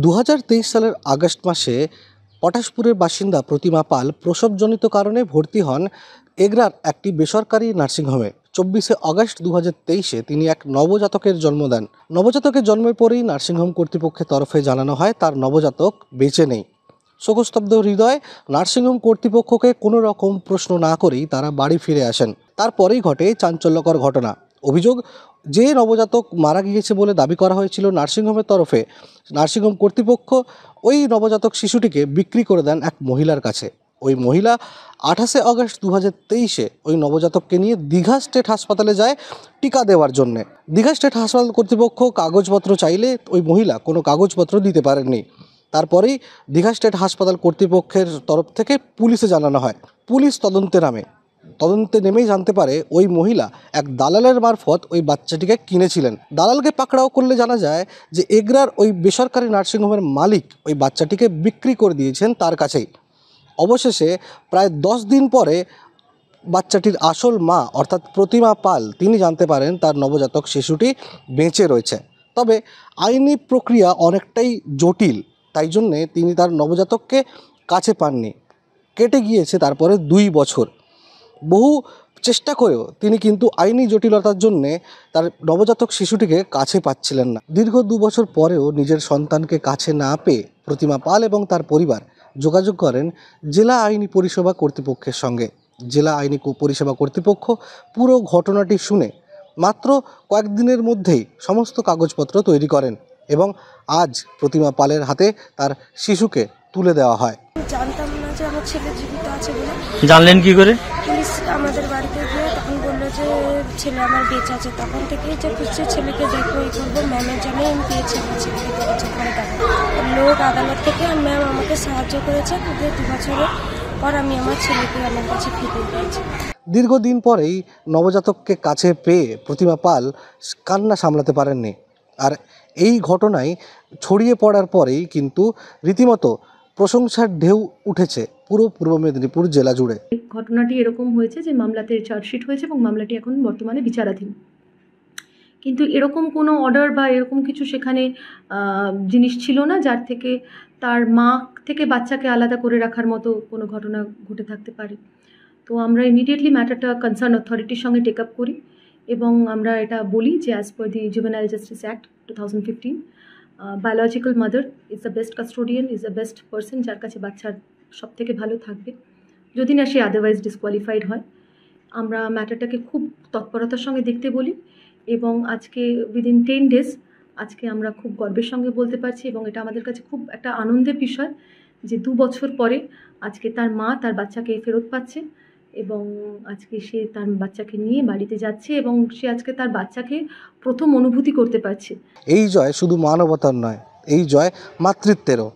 2023 সালের আগস্ট মাসে পটাশপুরের বাসিন্দা প্রতিমা পাল প্রসবজনিত কারণে ভর্তি হন এগরার একটি বেসরকারি নার্সিংহোমে। 24শে আগস্ট 2023-এ তিনি এক নবজাতকের জন্ম দেন। নবজাতকের জন্মের পরেই নার্সিংহোম কর্তৃপক্ষের তরফে জানানো হয় তার নবজাতক বেঁচে নেই। শোকস্তব্ধ হৃদয় নার্সিংহোম কর্তৃপক্ষকে কোনো রকম প্রশ্ন না করেই তারা বাড়ি ফিরে আসেন। তারপরেই ঘটে চাঞ্চল্যকর ঘটনা। অভিযোগ, যে নবজাতক মারা গিয়েছে বলে দাবি করা হয়েছিল নার্সিংহোমের তরফে, নার্সিংহোম কর্তৃপক্ষ ওই নবজাতক শিশুটিকে বিক্রি করে দেন এক মহিলার কাছে। ওই মহিলা 28শে আগস্ট 2023-এ ওই নবজাতককে নিয়ে দীঘা স্টেট হাসপাতালে যায় টিকা দেওয়ার জন্যে। দীঘা স্টেট হাসপাতাল কর্তৃপক্ষ কাগজপত্র চাইলে ওই মহিলা কোনো কাগজপত্র দিতে পারেননি। তারপরেই দীঘা স্টেট হাসপাতাল কর্তৃপক্ষের তরফ থেকে পুলিশে জানানো হয়। পুলিশ তদন্তে নেমেই জানতে পারে ওই মহিলা এক দালালের মারফত ওই বাচ্চাটিকে কিনেছিলেন। দালালকে পাকড়াও করলে জানা যায় যে এগরার ওই বেসরকারি নার্সিংহোমের মালিক ওই বাচ্চাটিকে বিক্রি করে দিয়েছেন তার কাছেই। অবশেষে প্রায় 10 দিন পরে বাচ্চাটির আসল মা অর্থাৎ প্রতিমা পাল তিনি জানতে পারেন তার নবজাতক শিশুটি বেঁচে রয়েছে। তবে আইনি প্রক্রিয়া অনেকটাই জটিল, তাই জন্যে তিনি তার নবজাতককে কাছে পাননি। কেটে গিয়েছে তারপরে 2 বছর। বহু চেষ্টা করেও তিনি কিন্তু আইনি জটিলতার জন্যে তার নবজাতক শিশুটিকে কাছে পাচ্ছিলেন না। দীর্ঘ 2 বছর পরেও নিজের সন্তানকে কাছে না পেয়ে প্রতিমা পাল এবং তার পরিবার যোগাযোগ করেন জেলা আইনি পরিষেবা কর্তৃপক্ষের সঙ্গে। জেলা আইনি পরিষেবা কর্তৃপক্ষ পুরো ঘটনাটি শুনে মাত্র কয়েকদিনের মধ্যেই সমস্ত কাগজপত্র তৈরি করেন এবং আজ প্রতিমা পালের হাতে তার শিশুকে তুলে দেওয়া হয়। জানতাম না যে আমার ছেলে জীবিত আছে বলে। জানলেন কি করে? পুলিশ আমাদের বাড়িতে গিয়ে তখন বললো যে ছেলে আমার বেঁচে আছে। তখন থেকেই যে খুঁজছে ছেলেকে দেখবো এই করবো, ম্যামের জন্য আমি পেয়েছি আমার ছেলেকে দেখেছি। লোক আদালত থেকে ম্যাম আমাকে সাহায্য করেছে। 2 বছরের পর আমি আমার ছেলেকে আমার কাছে ফিরে পেয়েছি। দীর্ঘদিন পরেই নবজাতককে কাছে পেয়ে প্রতিমা পাল কান্না সামলাতে পারেননি। আর এই ঘটনায় ছড়িয়ে পড়ার পরেই কিন্তু রীতিমতো প্রশংসার ঢেউ উঠেছে পুরো পূর্ব মেদিনীপুর জেলা জুড়ে। ঘটনাটি এরকম হয়েছে যে মামলাতে চার্জশিট হয়েছে এবং মামলাটি এখন বর্তমানে বিচারাধীন। কিন্তু এরকম কোনো অর্ডার বা এরকম কিছু সেখানে জিনিস ছিল না যার থেকে তার মা থেকে বাচ্চাকে আলাদা করে রাখার মতো কোনো ঘটনা ঘটে থাকতে পারে। তো আমরা ইমিডিয়েটলি ম্যাটারটা কনসার্ন অথরিটির সঙ্গে টেক আপ করি এবং আমরা এটা বলি যে as per the juvenile justice act 2015 biological mother is the best custodian, is the best person যার কাছে বাচ্চার সব থেকে ভালো থাকবে, যদি না সে আদারওয়াইজ ডিসকোয়ালিফাইড হয়। আমরা ম্যাটারটাকে খুব তৎপরতার সঙ্গে দেখতে বলি এবং আজকে উইদিন 10 days আজকে আমরা খুব গর্বের সঙ্গে বলতে পারছি এবং এটা আমাদের কাছে খুব একটা আনন্দের বিষয় যে 2 বছর পরে আজকে তার মা তার বাচ্চাকে ফেরত পাচ্ছে এবং আজকে সে তার বাচ্চাকে নিয়ে বাড়িতে যাচ্ছে এবং সে আজকে তার বাচ্চাকে প্রথম অনুভূতি করতে পারছে। এই জয় শুধু মানবতার নয়, এই জয় মাতৃত্বেরও।